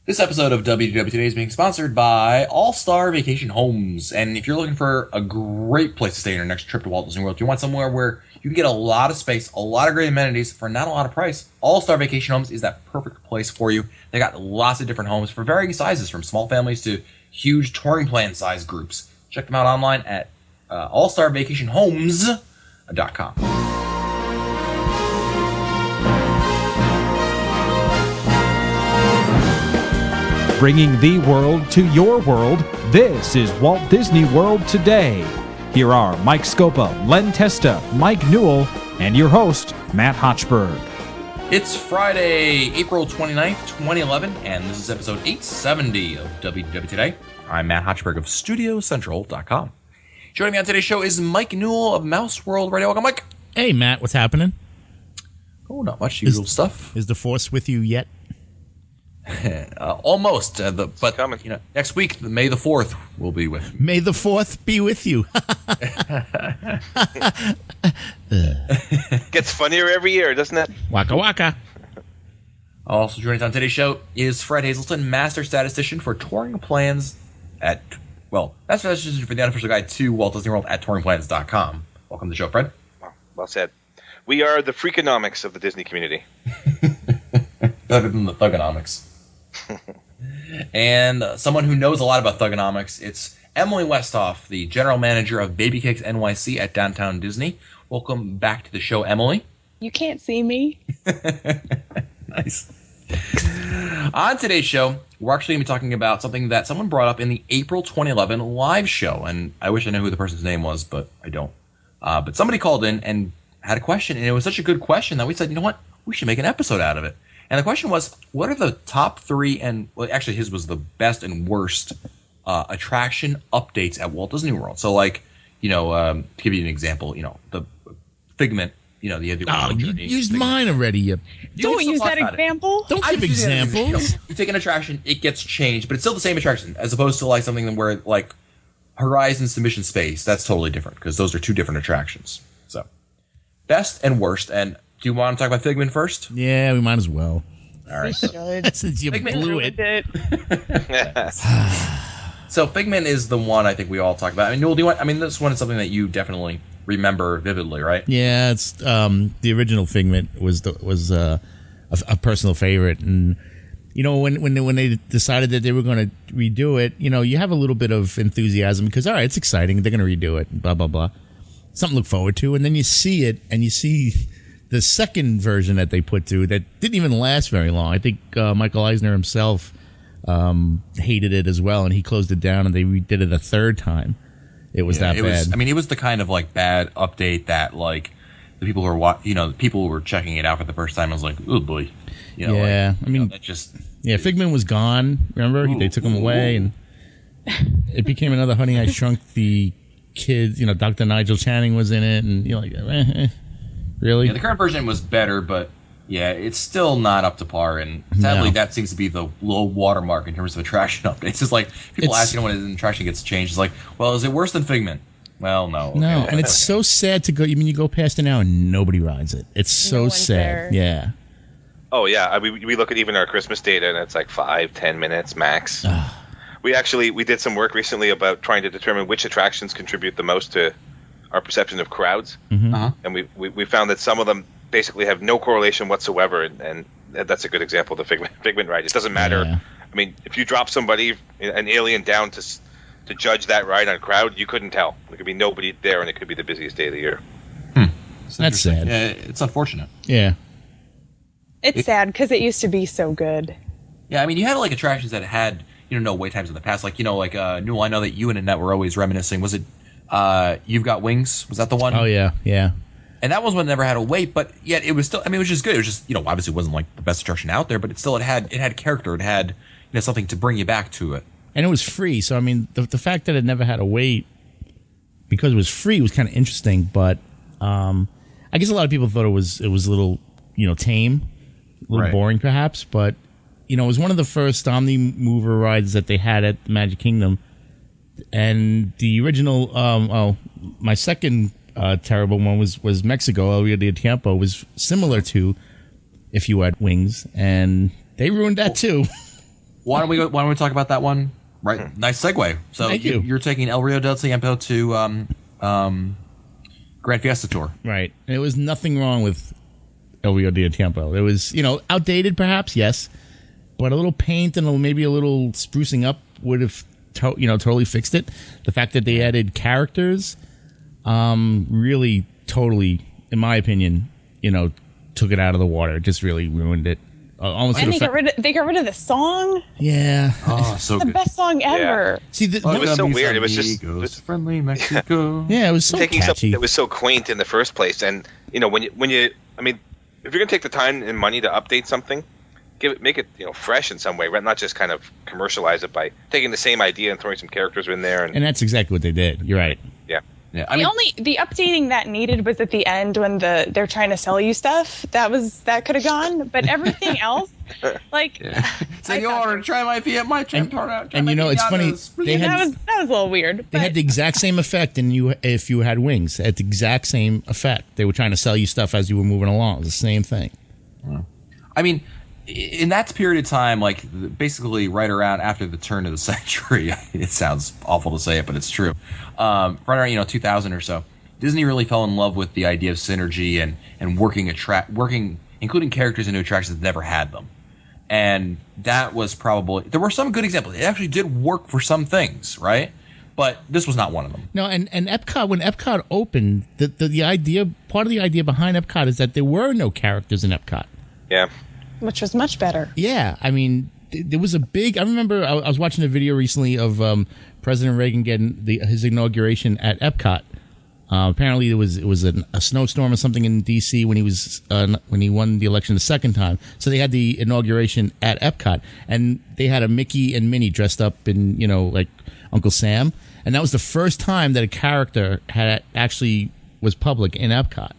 This episode of WDW Today is being sponsored by All Star Vacation Homes. And if you're looking for a great place to stay on your next trip to Walt Disney World, you want somewhere where you can get a lot of space, a lot of great amenities for not a lot of price, All Star Vacation Homes is that perfect place for you. They got lots of different homes for varying sizes, from small families to huge touring plan size groups. Check them out online at allstarvacationhomes.com. Bringing the world to your world, this is Walt Disney World Today. Here are Mike Scopa, Len Testa, Mike Newell, and your host, Matt Hochberg. It's Friday, April 29th, 2011, and this is episode 870 of WDW Today. I'm Matt Hochberg of StudioCentral.com. Joining me on today's show is Mike Newell of Mouse World Radio. Welcome, Mike. Hey, Matt, what's happening? Oh, not much usual stuff. Is the Force with you yet? Almost, but next week, May the 4th, will be with me. May the 4th be with you. Gets funnier every year, doesn't it? Waka waka. Also joining us on today's show is Fred Hazelton, Master Statistician for Touring Plans at, Master Statistician for the unofficial guide to Walt Disney World at touringplans.com. Welcome to the show, Fred. Well said. We are the Freakonomics of the Disney community. Better than the Thugonomics. And someone who knows a lot about Thugonomics, it's Emily Westhoff, the General Manager of Baby Cakes NYC at Downtown Disney. Welcome back to the show, Emily. You can't see me. Nice. On today's show, we're actually going to be talking about something that someone brought up in the April 2011 live show. And I wish I knew who the person's name was, but I don't. But somebody called in and had a question, and it was such a good question that we said, you know what? We should make an episode out of it. And the question was, what are the top three, and actually his was the best and worst attraction updates at Walt Disney World? So to give you an example, the Figment, you used mine already. You Don't use that example. Don't give examples. You take an attraction, it gets changed, but it's still the same attraction, as opposed to something where Horizon's to Mission Space, that's totally different, because those are two different attractions. So, best and worst, and do you want to talk about Figment first? Yeah, we might as well. All right. Since you blew it. So Figment is the one I think we all talk about. Newell, this one is something that you definitely remember vividly, right? Yeah, it's the original Figment was a personal favorite, and when they decided that they were going to redo it, you have a little bit of enthusiasm because all right, it's exciting, they're going to redo it, blah blah blah, something to look forward to, and then you see it and you see the second version that they put through that didn't even last very long. I think Michael Eisner himself hated it as well, and he closed it down, and they redid it a third time. It was that bad. It was the kind of bad update that the people who were people who were checking it out for the first time was like, oh boy, Figment was gone. Remember, they took him away, and it became another Honey I Shrunk the Kids. Dr. Nigel Channing was in it, and you're like, really? Yeah, the current version was better, but it's still not up to par, and sadly that seems to be the low watermark in terms of attraction updates. It's people ask when an attraction gets changed, it's is it worse than Figment? Well, no. No, and it's so sad to go, you go past it now and nobody rides it. It's so sad. There. Yeah. Oh, yeah. We look at even our Christmas data, and it's 5-10 minutes max. We did some work recently about trying to determine which attractions contribute the most to our perception of crowds, and we found that some of them basically have no correlation whatsoever, and that's a good example of the Figment ride. It doesn't matter. Yeah. If you drop somebody, an alien, down to judge that ride on crowd, you couldn't tell. There could be nobody there, and it could be the busiest day of the year. That's sad. Yeah, it's unfortunate. Yeah. It's sad because it used to be so good. Yeah, you had attractions that had no wait times in the past. Newell, I know that you and Annette were always reminiscing. Was it You've Got Wings? Was that the one? Oh yeah. And that was one that never had a wait, but yet it was still. It was just good. It was just obviously it wasn't the best attraction out there, but it had character. It had something to bring you back to it. And it was free, so the fact that it never had a wait because it was free was kind of interesting. But I guess a lot of people thought it was a little tame, a little boring perhaps. But it was one of the first Omni Mover rides that they had at the Magic Kingdom. And the original, my second terrible one was Mexico. El Rio de Tiempo was similar to If You Had Wings, and they ruined that too. Why don't we talk about that one? Right, nice segue. So Thank you. You're taking El Rio del Tiempo to Grand Fiesta Tour. Right. And there was nothing wrong with El Rio del Tiempo. It was, outdated perhaps, yes, but a little paint and maybe a little sprucing up would have, totally fixed it. The fact that they added characters, really, totally, in my opinion, took it out of the water. It just really ruined it. Almost. And they got rid of the song. Yeah. Oh, so The good. best song ever. See, it was so weird. It was just friendly Mexico. yeah, it was so taking catchy. something that was so quaint in the first place. And when you, I mean, if you're gonna take the time and money to update something, make it fresh in some way, right? Not just kind of commercialize it by taking the same idea and throwing some characters in there. And that's exactly what they did. You're right. Yeah. Yeah, I mean, The updating that needed was at the end when they're trying to sell you stuff. That could have gone, but everything else, like, Senor, try my Fiat Maestro. And it's funny. They that had was a little weird. they had the exact same effect, and if you had wings, at the exact same effect. They were trying to sell you stuff as you were moving along. It was the same thing. I mean, in that period of time, like basically right around after the turn of the century, it sounds awful to say it, but it's true. Right around 2000 or so, Disney really fell in love with the idea of synergy and working including characters into attractions that never had them. And that was probably, there were some good examples. It actually did work for some things, right? But this was not one of them. No, and Epcot, when Epcot opened, the idea, part of the idea behind Epcot is that there were no characters in Epcot. Yeah. Which was much better. Yeah, I mean, there was a big. I remember I was watching a video recently of President Reagan getting his inauguration at Epcot. Apparently, it was a snowstorm or something in D.C. when he won the election the second time. So they had the inauguration at Epcot, and they had a Mickey and Minnie dressed up in like Uncle Sam, and that was the first time that a character was public in Epcot.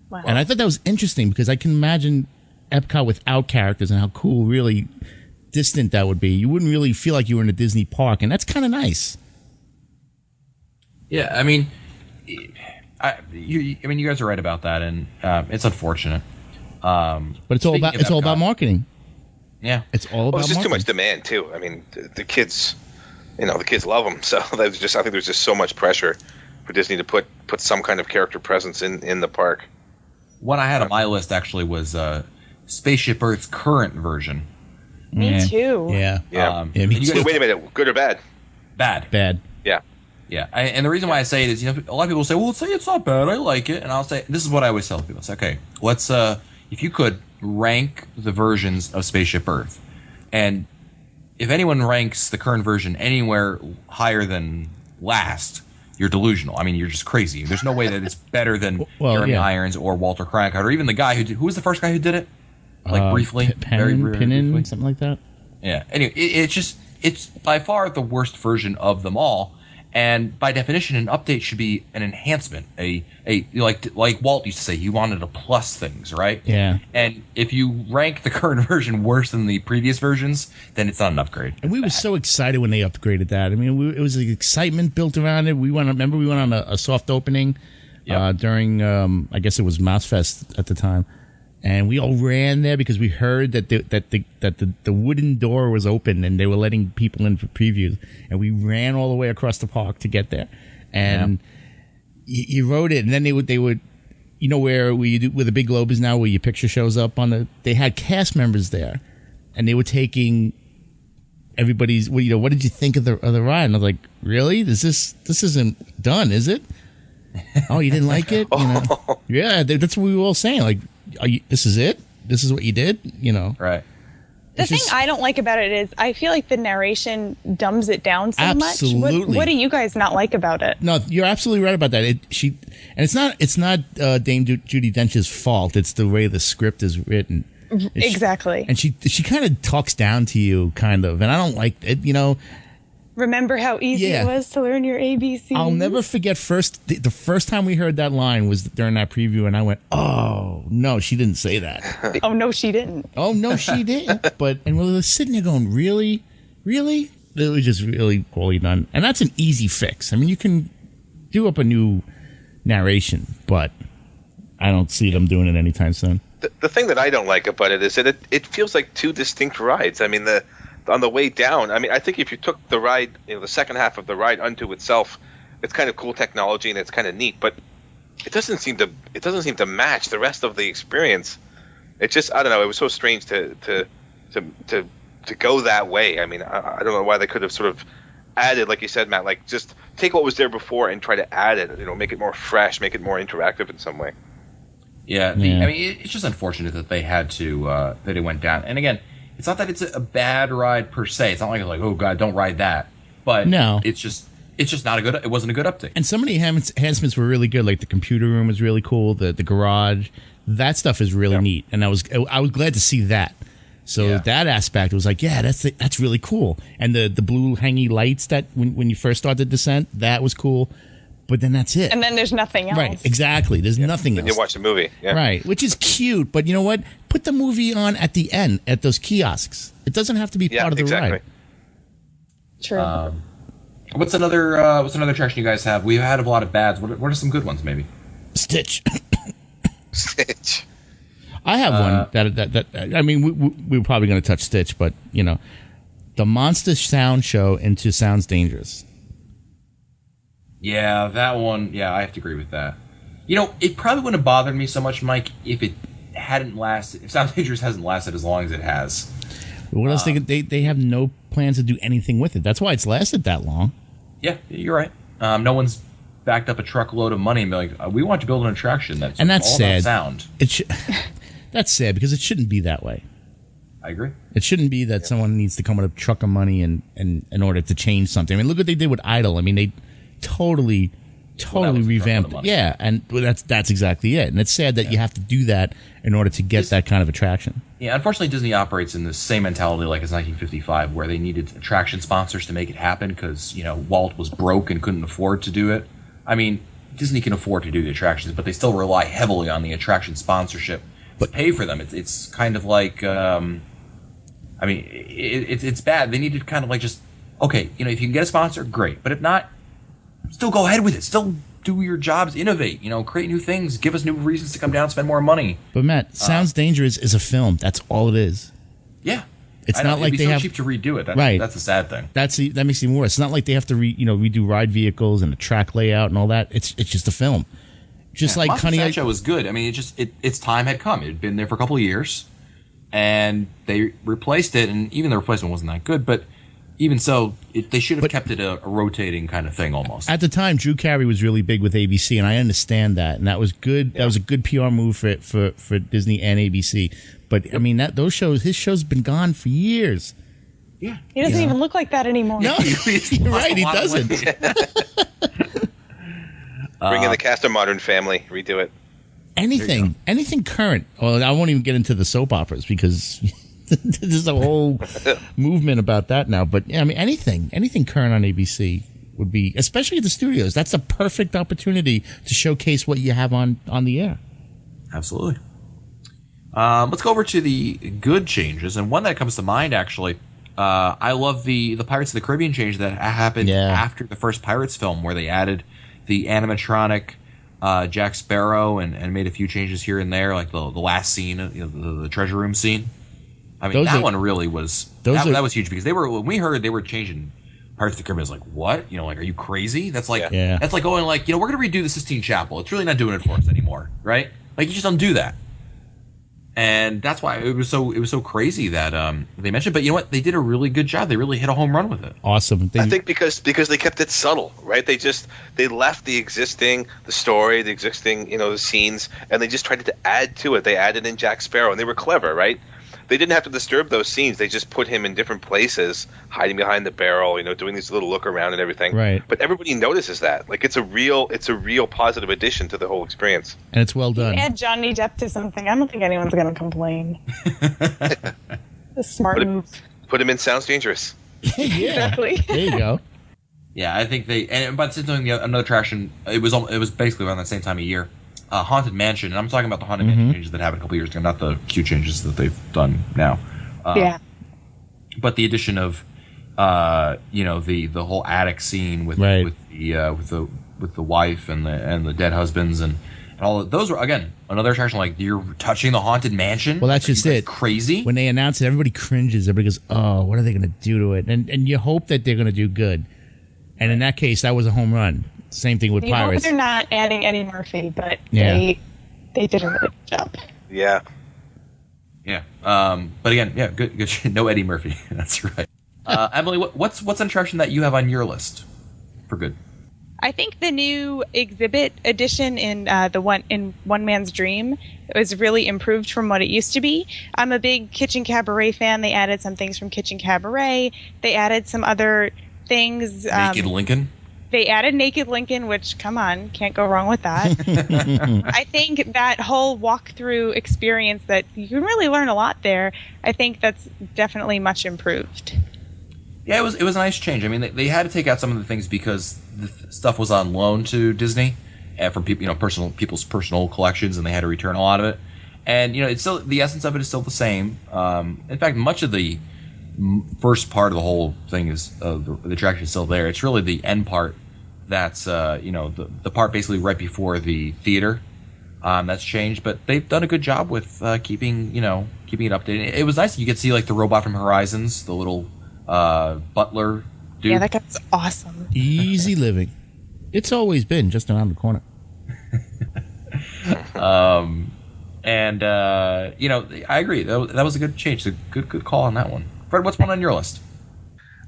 Wow. And I thought that was interesting because I can imagine Epcot without characters and how cool, really distant that would be. You wouldn't really feel like you were in a Disney park, and that's kind of nice. Yeah, I mean, you guys are right about that, and it's unfortunate. But it's all about marketing. Yeah, it's all about. Well, it's just too marketing. much demand too. I mean, the kids, the kids love them. So I think there's just so much pressure for Disney to put some kind of character presence in the park. One I had on my list actually was Spaceship Earth's current version. Me too. Yeah. Yeah. Yeah, me too. Wait a minute, good or bad? Bad. Yeah. Yeah, and the reason why I say it is, a lot of people say, "Well, say it's not bad. I like it," and I'll say, "This is what I always tell people. Say, okay, let's if you could rank the versions of Spaceship Earth, and if anyone ranks the current version anywhere higher than last, you're delusional. I mean, you're just crazy. There's no way that it's better than Jeremy Irons or Walter Cronkite or even the guy who was the first guy who did it, like briefly, very briefly, something like that. Yeah. Anyway, it's by far the worst version of them all. And by definition, an update should be an enhancement. Like Walt used to say, he wanted to plus things, right? Yeah. And if you rank the current version worse than the previous versions, then it's not an upgrade. And we were so excited when they upgraded that. I mean, it was like excitement built around it. We went on a soft opening during, I guess it was Mouse Fest at the time. And we all ran there because we heard that the wooden door was open and they were letting people in for previews. And we ran all the way across the park to get there. And you wrote it, and then they would where where the big globe is now, where your picture shows up on they had cast members there, and they were taking everybody's. What did you think of the ride? And I was like, really? This isn't done, is it? Oh, you didn't like it? Yeah, that's what we were all saying. Like, this is it? This is what you did? Right. The thing I don't like about it is I feel like the narration dumbs it down so much. What do you guys not like about it? No, you're absolutely right about that. It's not Dame Judi Dench's fault. It's the way the script is written. Exactly. And she kind of talks down to you, kind of, and I don't like it. Remember how easy it was to learn your ABCs? I'll never forget the first time we heard that line was during that preview, and I went, "Oh no, she didn't say that." Oh no, she didn't. Oh no, she didn't. And we were sitting there going, "Really, really?" It was just really poorly done, and that's an easy fix. I mean, you can do up a new narration, but I don't see them doing it anytime soon. The thing that I don't like about it is that it feels like two distinct rides. I mean, the on the way down, I mean, I think if you took the ride, the second half of the ride unto itself, it's kind of cool technology and it's kind of neat, but it doesn't seem to match the rest of the experience. It just, I don't know, it was so strange to go that way. I mean, I don't know why they could have sort of added, like you said, Matt, like just take what was there before and try to add it, make it more fresh, make it more interactive in some way. Yeah, I mean, it's just unfortunate that they had to that it went down. And again, it's not that it's a bad ride per se. It's not like oh god, don't ride that. But no, it's just not a good. It wasn't a good update. And some of the enhancements were really good. Like the computer room was really cool. The garage, that stuff is really neat. And I was glad to see that. So that aspect was like, that's really cool. And the blue hangy lights that when you first start the descent, that was cool. But then that's it. And then there's nothing else. Right, exactly. There's nothing else. Then you watch the movie. Yeah. Right, which is cute. But you know what? Put the movie on at the end at those kiosks. It doesn't have to be part of the ride. True. What's another attraction you guys have? We've had a lot of bads. What are some good ones, maybe? Stitch. Stitch. I have one that I mean, we were probably going to touch Stitch, but the Monster Sound Show into Sounds Dangerous. Yeah, that one. Yeah, I have to agree with that. It probably wouldn't have bothered me so much, Mike, if it hadn't lasted. If Sounds Dangerous hasn't lasted as long as it has. What else? They have no plans to do anything with it. That's why it's lasted that long. Yeah, you're right. No one's backed up a truckload of money and be like, we want to build an attraction that's all sad. About sound. That's sad because it shouldn't be that way. I agree. It shouldn't be that someone needs to come with a truck of money and in order to change something. I mean, look what they did with Idol. I mean, they totally revamped it. Yeah, and that's exactly it. And it's sad that you have to do that in order to get that kind of attraction. Yeah, unfortunately, Disney operates in the same mentality like it's 1955, where they needed attraction sponsors to make it happen because Walt was broke and couldn't afford to do it. I mean, Disney can afford to do the attractions, but they still rely heavily on the attraction sponsorship to pay for them. It's kind of like, it's bad. They need to kind of like just, okay, if you can get a sponsor, great. But if not, still go ahead with it. Still do your jobs, innovate, create new things, give us new reasons to come down and spend more money. But Matt, Sounds Dangerous is a film. That's all it is. Yeah. It's not like they have cheap to redo it. Right. That's the sad thing. That makes it even worse. It's not like they have to redo ride vehicles and the track layout and all that. It's just a film. Just like Monster Sound Show was good. I mean, its time had come. It had been there for a couple of years, and they replaced it. And even the replacement wasn't that good. But even so, they should have kept it a rotating kind of thing almost. At the time, Drew Carey was really big with ABC, and I understand that, and that was good. Yeah. That was a good PR move for Disney and ABC. But I mean, his show's been gone for years. Yeah, he doesn't even look like that anymore. No, you're right. He doesn't. Bring in the cast of Modern Family, redo it. Anything current. Well, I won't even get into the soap operas because there's a whole movement about that now. But yeah, I mean, anything current on ABC would be, especially at the studios. That's a perfect opportunity to showcase what you have on the air. Absolutely. Let's go over to the good changes, and one that comes to mind actually. I love the Pirates of the Caribbean change that happened after the first Pirates film, where they added the animatronic Jack Sparrow and made a few changes here and there, like the last scene, the treasure room scene. I mean, one really was that was huge because when we heard they were changing Pirates of the Caribbean, I was like, what? Are you crazy? That's like that's like going like, we're gonna redo the Sistine Chapel. It's really not doing it for us anymore, right? Like, you just don't do that. And that's why it was so crazy that they mentioned. But you know what? They did a really good job. They really hit a home run with it. Awesome. I think because they kept it subtle, right? They left the story, the scenes, and they just tried to add to it. They added in Jack Sparrow, and they were clever, right? They didn't have to disturb those scenes. They just put him in different places, hiding behind the barrel, doing this little look around and everything. Right. But everybody notices that. Like, it's a real positive addition to the whole experience. And it's well done. Add Johnny Depp to something. I don't think anyone's going to complain. A smart move. Put him in Sounds Dangerous. Yeah. Exactly. There you go. Yeah, I think but since doing another attraction, it was basically around the same time of year. Haunted Mansion, and I'm talking about the Haunted Mansion changes that happened a couple years ago, not the cute changes that they've done now. But the addition of, the whole attic scene with the wife and the dead husbands and All those were again another attraction. Like you're touching the haunted mansion. Well, that's Are you just guys it. Crazy. When they announce it, everybody cringes. Everybody goes, "Oh, what are they going to do to it?" And you hope that they're going to do good. And in that case, that was a home run. Same thing with You hope Pirates. they're not adding Eddie Murphy, but Yeah. they did a really good job. Yeah. Yeah. But again, yeah, good. No Eddie Murphy. That's right. Emily, what's an attraction that you have on your list for good? I think the new exhibit edition in One Man's Dream was really improved from what it used to be. I'm a big Kitchen Cabaret fan. They added some things from Kitchen Cabaret. They added some other things. Naked Lincoln. They added Naked Lincoln, which, come on, can't go wrong with that. I think that whole walkthrough experience that you can really learn a lot there, I think that's definitely much improved. Yeah, it was a nice change. I mean, they had to take out some of the things because the stuff was on loan to Disney from people, people's personal collections, and they had to return a lot of it. And it's still the essence of it is still the same. In fact, much of the first part of the whole thing is the attraction is still there. It's really the end part that's the part basically right before the theater that's changed. But they've done a good job with keeping it updated. It was nice. You could see like the robot from Horizons, the little butler dude. Yeah, that guy's awesome. Easy living. It's always been just around the corner. And I agree. That was a good change. A good call on that one. Fred, what's one on your list?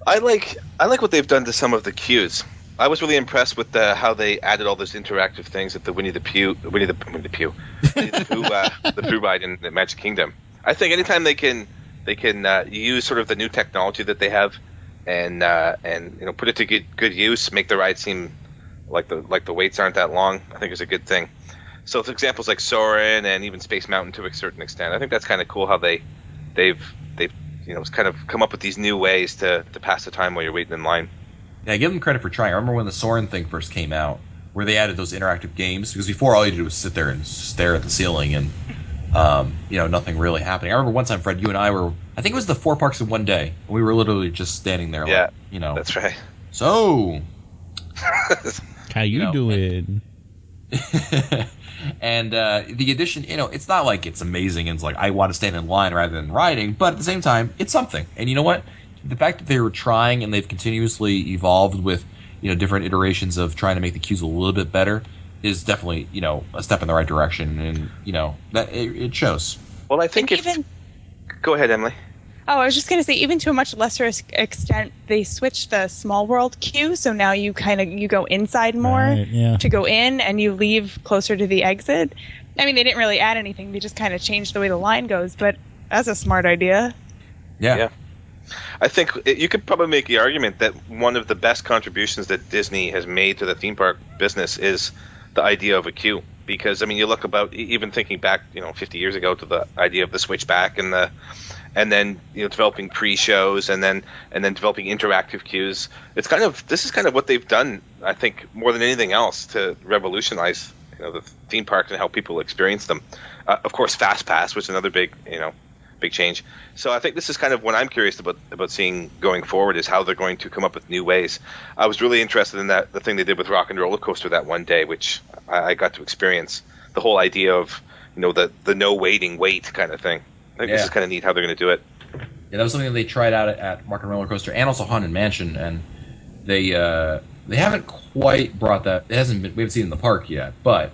I like what they've done to some of the queues. I was really impressed with how they added all those interactive things at the Winnie the Pooh ride in the Magic Kingdom. I think anytime they can use sort of the new technology that they have and put it to good use, make the ride seem like the waits aren't that long, I think is a good thing. So for examples like Soarin' and even Space Mountain to a certain extent, I think that's kind of cool how they've kind of come up with these new ways to pass the time while you're waiting in line. Yeah, give them credit for trying. I remember when the Soarin' thing first came out, where they added those interactive games, because before all you did was sit there and stare at the ceiling and nothing really happening. I remember one time, Fred, you and I were, I think it was the 4 parks in one day. We were literally just standing there. Yeah, that's right. So, how you doing? And the addition, it's not like it's amazing and it's like I want to stand in line rather than riding, but at the same time, it's something. And you know what? The fact that they were trying and they've continuously evolved with different iterations of trying to make the queues a little bit better is definitely a step in the right direction, and that it shows. Well, I think go ahead, Emily. Oh, I was just going to say, even to a much lesser extent, they switched the Small World queue, so now you go inside more to go in, and you leave closer to the exit. I mean, they didn't really add anything; they just kind of changed the way the line goes. But that's a smart idea. Yeah. I think you could probably make the argument that one of the best contributions that Disney has made to the theme park business is the idea of a queue. Because I mean, you look about even thinking back, 50 years ago to the idea of the switchback and then developing pre-shows and then developing interactive queues. This is kind of what they've done, I think, more than anything else to revolutionize the theme parks and how people experience them. Of course, Fast Pass, which is another big change. So I think this is kind of what I'm curious about seeing going forward, is how they're going to come up with new ways. I was really interested in the thing they did with Rock and Roller Coaster that one day, which I got to experience. The whole idea of the no waiting wait kind of thing. I think this is kind of neat how they're going to do it. Yeah, that was something that they tried out at Rock and Roller Coaster and also Haunted Mansion, and they haven't quite brought that. We haven't seen it in the park yet, but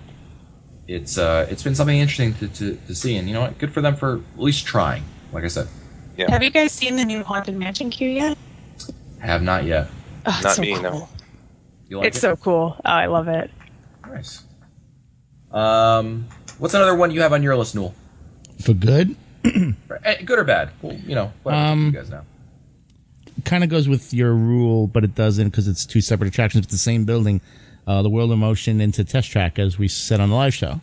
it's been something interesting to see, and you know what? Good for them for at least trying. Like I said. Yeah. Have you guys seen the new Haunted Mansion queue yet? Have not yet. Oh, it's Not so me, cool. no. You like It's it? so cool. Oh, I love it. Nice. What's another one you have on your list, Newell? For good? Good or bad? Well, whatever you guys know. Kind of goes with your rule, but it doesn't, because it's two separate attractions with the same building. The World of Motion into Test Track, as we said on the live show.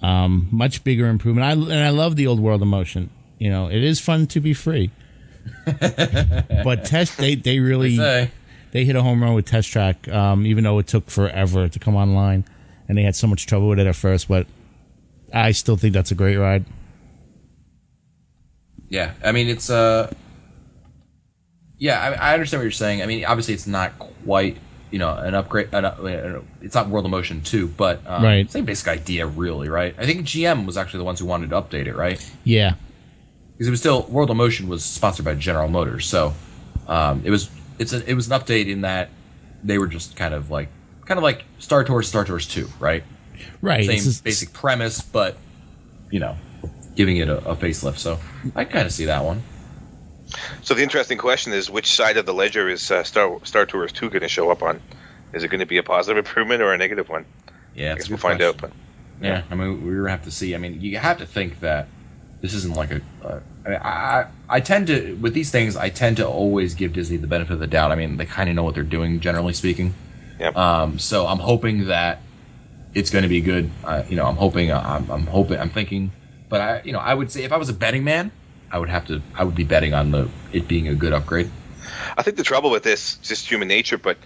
Much bigger improvement. I love the old World of Motion. It is fun to be free. But they really they hit a home run with Test Track, even though it took forever to come online, and they had so much trouble with it at first. But I still think that's a great ride. Yeah, I mean it's I understand what you're saying. I mean, obviously it's not quite an upgrade. It's not World of Motion 2, but right. Same basic idea, really, right? I think GM was actually the ones who wanted to update it, right? Yeah. Because it was still World of Motion was sponsored by General Motors, so it was an update in that they were just kind of like Star Tours 2, right? Right. Same basic premise, but giving it a facelift. So I kind of see that one. So the interesting question is, which side of the ledger is Star Tours 2 going to show up on? Is it going to be a positive improvement or a negative one? Yeah, I guess we'll find out. But yeah, I mean, we're gonna have to see. I mean, you have to think that this isn't like I tend to, with these things, I tend to always give Disney the benefit of the doubt. I mean, they kind of know what they're doing, generally speaking. Yep. So I'm hoping that it's going to be good. I'm thinking, but I would say if I was a betting man, I would be betting on it being a good upgrade. I think the trouble with this is just human nature, but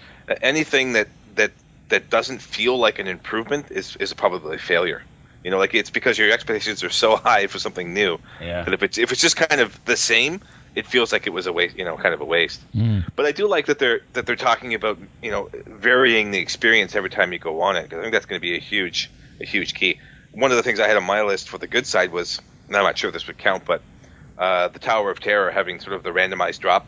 anything that doesn't feel like an improvement is probably a failure. Like it's because your expectations are so high for something new that if it's just kind of the same, it feels like it was a waste, kind of a waste. But I do like that they're talking about varying the experience every time you go on it, because I think that's going to be a huge key. One of the things I had on my list for the good side was, and I'm not sure if this would count, but the Tower of Terror having sort of the randomized drop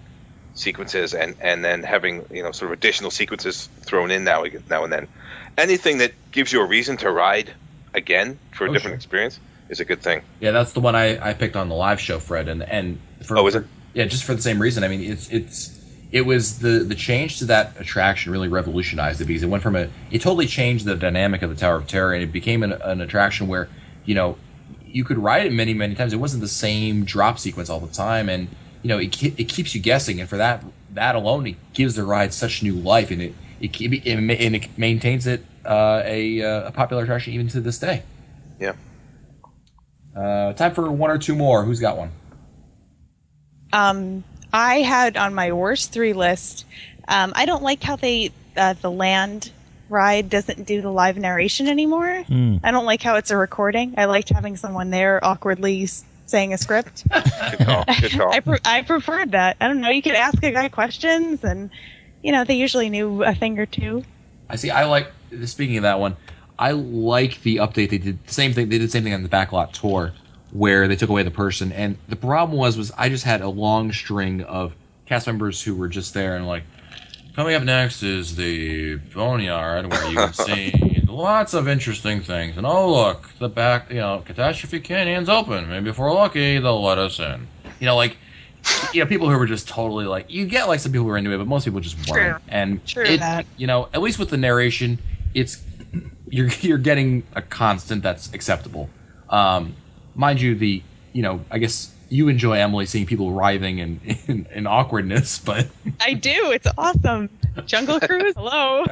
sequences and then having sort of additional sequences thrown in now and then. Anything that gives you a reason to ride again for a different experience is a good thing. Yeah, that's the one I picked on the live show, Fred, and for just for the same reason. I mean, it was the change to that attraction really revolutionized it, because it went from it totally changed the dynamic of the Tower of Terror, and it became an attraction where you could ride it many times. It wasn't the same drop sequence all the time, and it keeps you guessing, and for that alone, it gives the ride such new life, and it maintains it a popular attraction even to this day. Yeah. Time for one or two more. Who's got one? I had on my worst 3 list. I don't like how the land ride doesn't do the live narration anymore. I don't like how it's a recording. I liked having someone there awkwardly saying a script. Good call. I preferred that. I don't know. You could ask a guy questions, and they usually knew a thing or two. I see. Speaking of that one, I like the update. They did the same thing. They did the same thing on the Backlot tour, where they took away the person. And the problem was I just had a long string of cast members who were just there and like, coming up next is the Boneyard, where you can see lots of interesting things. And oh look, the back, Catastrophe Canyon's open. Maybe if we're lucky, they'll let us in. People who were just totally like, you get like some people who are into it, but most people just weren't. And at least with the narration, it's you're getting a constant that's acceptable. Mind you, I guess you enjoy, Emily, seeing people writhing in awkwardness, but I do. It's awesome. Jungle Cruise, hello.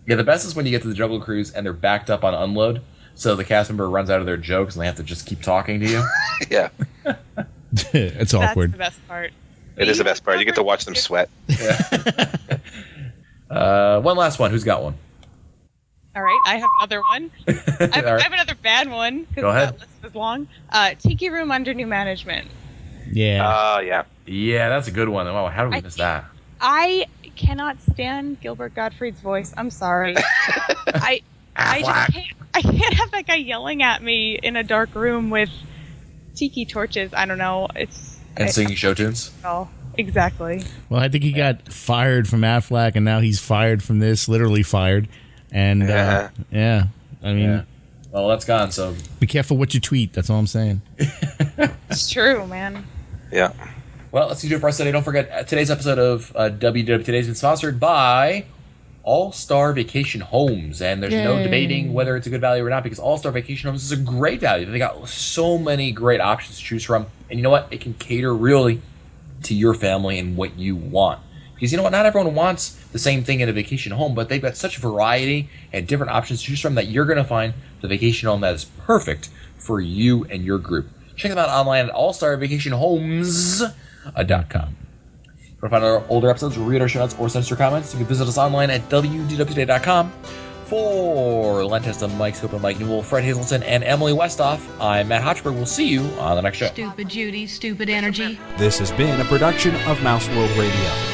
Yeah, the best is when you get to the Jungle Cruise and they're backed up on unload, so the cast member runs out of their jokes and they have to just keep talking to you. Yeah. It's awkward. That's the best part. It is the best part. You get to watch them sweat. Yeah. One last one. Who's got one? All right, I have another one. I have another bad one because that list was long. Tiki Room under new management. Yeah. Yeah. Yeah, that's a good one. Oh, how did we miss that? I cannot stand Gilbert Gottfried's voice. I'm sorry. I just can't. I can't have that guy yelling at me in a dark room with tiki torches. I don't know. Singing show tunes. Oh, exactly. Well, I think he got fired from Aflac, and now he's fired from this. Literally fired. And I mean, well, that's gone. So be careful what you tweet. That's all I'm saying. It's true, man. Yeah. Well, let's do it for us today. Don't forget, today's episode of WDW Today has been sponsored by All-Star Vacation Homes, and there's no debating whether it's a good value or not, because All-Star Vacation Homes is a great value. They got so many great options to choose from, and you know what? It can cater really to your family and what you want. Because you know what? Not everyone wants the same thing in a vacation home, but they've got such variety and different options to choose from that you're going to find the vacation home that is perfect for you and your group. Check them out online at allstarvacationhomes.com. If you want to find our older episodes, read our show notes, or send us your comments, you can visit us online at wdwtoday.com. For Len Testa, Mike Scopa, Mike Newell, Fred Hazelton, and Emily Westhoff, I'm Matt Hotchberg. We'll see you on the next show. Stupid Judy, stupid energy. This has been a production of Mouse World Radio.